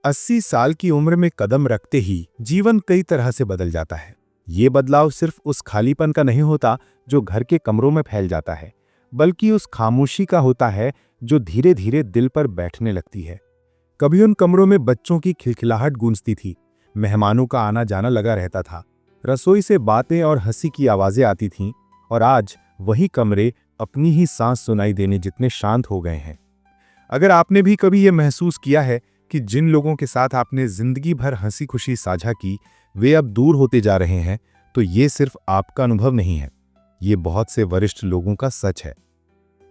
80 साल की उम्र में कदम रखते ही जीवन कई तरह से बदल जाता है। ये बदलाव सिर्फ उस खालीपन का नहीं होता जो घर के कमरों में फैल जाता है, बल्कि उस खामोशी का होता है जो धीरे धीरे दिल पर बैठने लगती है। कभी उन कमरों में बच्चों की खिलखिलाहट गूंजती थी, मेहमानों का आना जाना लगा रहता था, रसोई से बातें और हंसी की आवाजें आती थीं, और आज वही कमरे अपनी ही सांस सुनाई देने जितने शांत हो गए हैं। अगर आपने भी कभी यह महसूस किया है कि जिन लोगों के साथ आपने जिंदगी भर हंसी खुशी साझा की, वे अब दूर होते जा रहे हैं, तो ये सिर्फ आपका अनुभव नहीं है, ये बहुत से वरिष्ठ लोगों का सच है।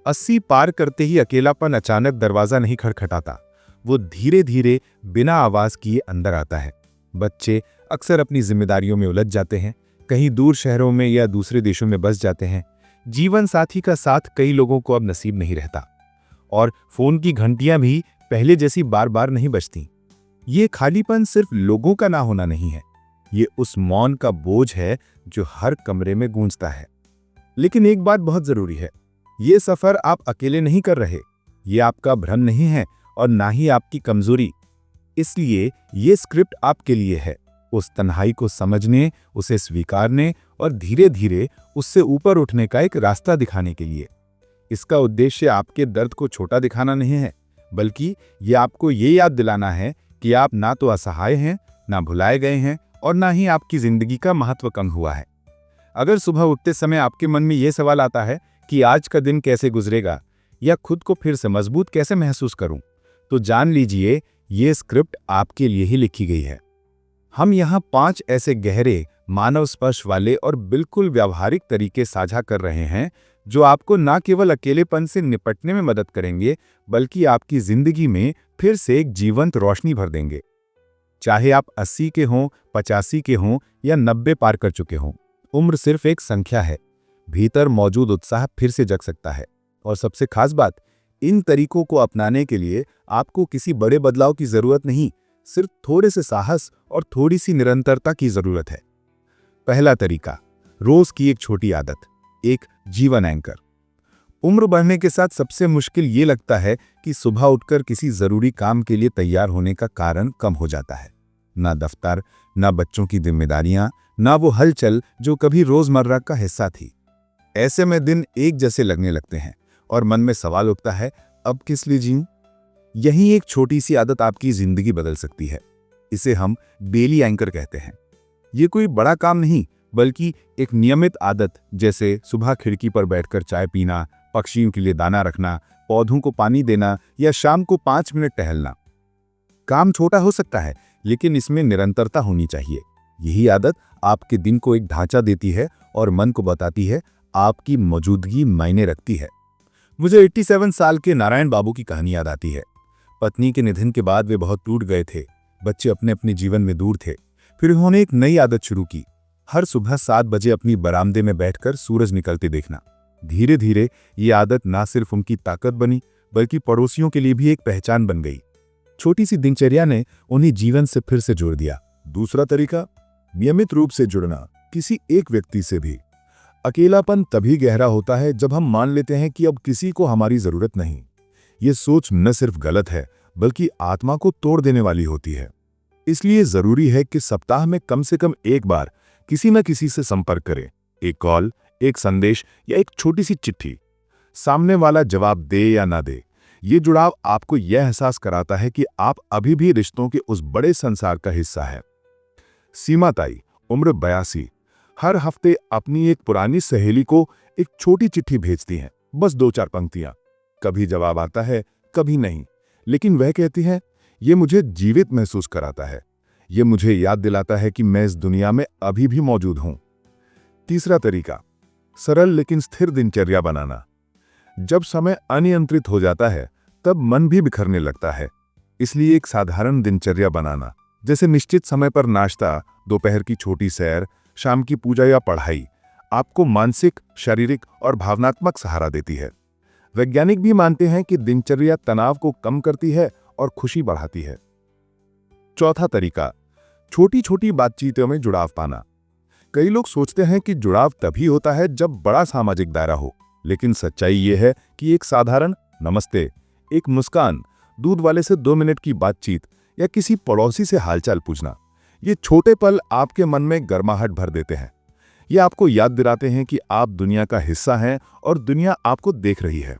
80 पार करते ही अकेलापन अचानक दरवाजा नहीं खटखटाता, वो धीरे धीरे बिना आवाज किए अंदर आता है। बच्चे अक्सर अपनी जिम्मेदारियों में उलझ जाते हैं, कहीं दूर शहरों में या दूसरे देशों में बस जाते हैं। जीवन साथी का साथ कई लोगों को अब नसीब नहीं रहता, और फोन की घंटियां भी पहले जैसी बार बार नहीं बजती। ये खालीपन सिर्फ लोगों का ना होना नहीं है, ये उस मौन का बोझ है जो हर कमरे में गूंजता है। लेकिन एक बात बहुत जरूरी है, ये सफर आप अकेले नहीं कर रहे, ये आपका भ्रम नहीं है और ना ही आपकी कमजोरी। इसलिए ये स्क्रिप्ट आपके लिए है, उस तन्हाई को समझने, उसे स्वीकारने और धीरे धीरे उससे ऊपर उठने का एक रास्ता दिखाने के लिए। इसका उद्देश्य आपके दर्द को छोटा दिखाना नहीं है, बल्कि ये आपको ये याद दिलाना है कि आप ना तो असहाय हैं, ना भुलाए गए हैं, और ना ही आपकी जिंदगी का महत्व कम हुआ है। अगर सुबह उठते समय आपके मन में ये सवाल आता है कि आज का दिन कैसे गुजरेगा, या खुद को फिर से मजबूत कैसे महसूस करूं, तो जान लीजिए ये स्क्रिप्ट आपके लिए ही लिखी गई है। हम यहाँ 5 ऐसे गहरे, मानव स्पर्श वाले और बिल्कुल व्यावहारिक तरीके साझा कर रहे हैं जो आपको न केवल अकेलेपन से निपटने में मदद करेंगे, बल्कि आपकी जिंदगी में फिर से एक जीवंत रोशनी भर देंगे। चाहे आप 80 के हों, 85 के हों या 90 पार कर चुके हों, उम्र सिर्फ एक संख्या है। भीतर मौजूद उत्साह फिर से जग सकता है। और सबसे खास बात, इन तरीकों को अपनाने के लिए आपको किसी बड़े बदलाव की जरूरत नहीं, सिर्फ थोड़े से साहस और थोड़ी सी निरंतरता की जरूरत है। पहला तरीका, रोज की एक छोटी आदत, एक जीवन एंकर। उम्र बढ़ने के साथ सबसे मुश्किल ये लगता है कि सुबह उठकर किसी जरूरी काम के लिए तैयार होने का कारण कम हो जाता है। ना दफ्तर, ना बच्चों की जिम्मेदारियां, ना वो हलचल जो कभी रोजमर्रा का हिस्सा थी। ऐसे में दिन एक जैसे लगने लगते हैं और मन में सवाल उठता है, अब किस लिए जीऊं? यही एक छोटी सी आदत आपकी जिंदगी बदल सकती है। इसे हम डेली एंकर कहते हैं। ये कोई बड़ा काम नहीं, बल्कि एक नियमित आदत, जैसे सुबह खिड़की पर बैठकर चाय पीना, पक्षियों के लिए दाना रखना, पौधों को पानी देना या शाम को 5 मिनट टहलना। काम छोटा हो सकता है, लेकिन इसमें निरंतरता होनी चाहिए। यही आदत आपके दिन को एक ढांचा देती है और मन को बताती है आपकी मौजूदगी मायने रखती है। मुझे 87 साल के नारायण बाबू की कहानी याद आती है। पत्नी के निधन के बाद वे बहुत टूट गए थे। बच्चे अपने अपने जीवन में दूर थे। फिर उन्होंने एक नई आदत शुरू की, हर सुबह 7 बजे अपनी बरामदे में बैठकर सूरज निकलते देखना। धीरे धीरे ये आदत ना सिर्फ उनकी ताकत बनी, बल्कि पड़ोसियों के लिए भी एक पहचान बन गई। छोटी सी दिनचर्या ने उन्हें जीवन से फिर से जोड़ दिया। दूसरा तरीका, नियमित रूप से जुड़ना, किसी एक व्यक्ति से भी। अकेलापन तभी गहरा होता है जब हम मान लेते हैं कि अब किसी को हमारी जरूरत नहीं। ये सोच न सिर्फ गलत है, बल्कि आत्मा को तोड़ देने वाली होती है। इसलिए जरूरी है कि सप्ताह में कम से कम एक बार किसी न किसी से संपर्क करें। एक कॉल, एक संदेश या एक छोटी सी चिट्ठी। सामने वाला जवाब दे या ना दे, ये जुड़ाव आपको यह एहसास कराता है कि आप अभी भी रिश्तों के उस बड़े संसार का हिस्सा है। सीमा ताई, उम्र 82, हर हफ्ते अपनी एक पुरानी सहेली को एक छोटी चिट्ठी भेजती हैं, बस 2-4 पंक्तियां। कभी जवाब आता है, कभी नहीं, लेकिन वह कहती है, ये मुझे जीवित महसूस कराता है। ये मुझे याद दिलाता है कि मैं इस दुनिया में अभी भी मौजूद हूं। तीसरा तरीका, सरल लेकिन स्थिर दिनचर्या बनाना। जब समय अनियंत्रित हो जाता है, तब मन भी बिखरने लगता है। इसलिए एक साधारण दिनचर्या बनाना, जैसे निश्चित समय पर नाश्ता, दोपहर की छोटी सैर, शाम की पूजा या पढ़ाई, आपको मानसिक, शारीरिक और भावनात्मक सहारा देती है। वैज्ञानिक भी मानते हैं कि दिनचर्या तनाव को कम करती है और खुशी बढ़ाती है। चौथा तरीका, छोटी छोटी बातचीतों में जुड़ाव पाना। कई लोग सोचते हैं कि जुड़ाव तभी होता है जब बड़ा सामाजिक दायरा हो, लेकिन सच्चाई यह है कि एक साधारण नमस्ते, एक मुस्कान, दूध वाले से 2 मिनट की बातचीत या किसी पड़ोसी से हालचाल पूछना। ये छोटे पल आपके मन में गर्माहट भर देते हैं। ये आपको याद दिलाते हैं कि आप दुनिया का हिस्सा हैं और दुनिया आपको देख रही है।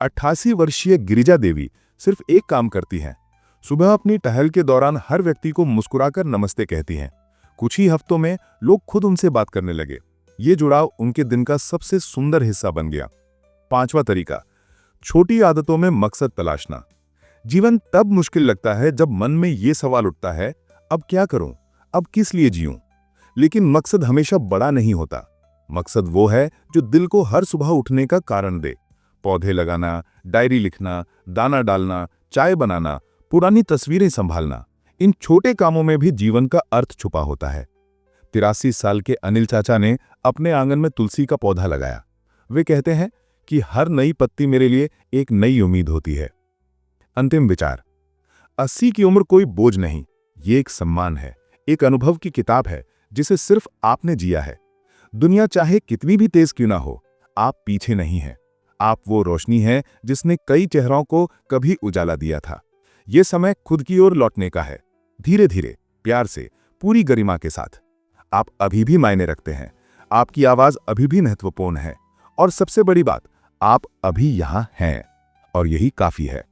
88 वर्षीय गिरिजा देवी सिर्फ एक काम करती हैं। सुबह अपनी टहल के दौरान हर व्यक्ति को मुस्कुराकर नमस्ते कहती हैं। कुछ ही हफ्तों में लोग खुद उनसे बात करने लगे। ये जुड़ाव उनके दिन का सबसे सुंदर हिस्सा बन गया। 5वां तरीका, छोटी आदतों में मकसद तलाशना। जीवन तब मुश्किल लगता है जब मन में ये सवाल उठता है, अब क्या करूं, अब किस लिए जीऊं? लेकिन मकसद हमेशा बड़ा नहीं होता। मकसद वो है जो दिल को हर सुबह उठने का कारण दे। पौधे लगाना, डायरी लिखना, दाना डालना, चाय बनाना, पुरानी तस्वीरें संभालना, इन छोटे कामों में भी जीवन का अर्थ छुपा होता है। 83 साल के अनिल चाचा ने अपने आंगन में तुलसी का पौधा लगाया। वे कहते हैं कि हर नई पत्ती मेरे लिए एक नई उम्मीद होती है। अंतिम विचार, 80 की उम्र कोई बोझ नहीं, ये एक सम्मान है, एक अनुभव की किताब है जिसे सिर्फ आपने जिया है। दुनिया चाहे कितनी भी तेज क्यों ना हो, आप पीछे नहीं हैं। आप वो रोशनी हैं जिसने कई चेहरों को कभी उजाला दिया था। ये समय खुद की ओर लौटने का है, धीरे धीरे, प्यार से, पूरी गरिमा के साथ। आप अभी भी मायने रखते हैं, आपकी आवाज अभी भी महत्वपूर्ण है, और सबसे बड़ी बात, आप अभी यहां हैं, और यही काफी है।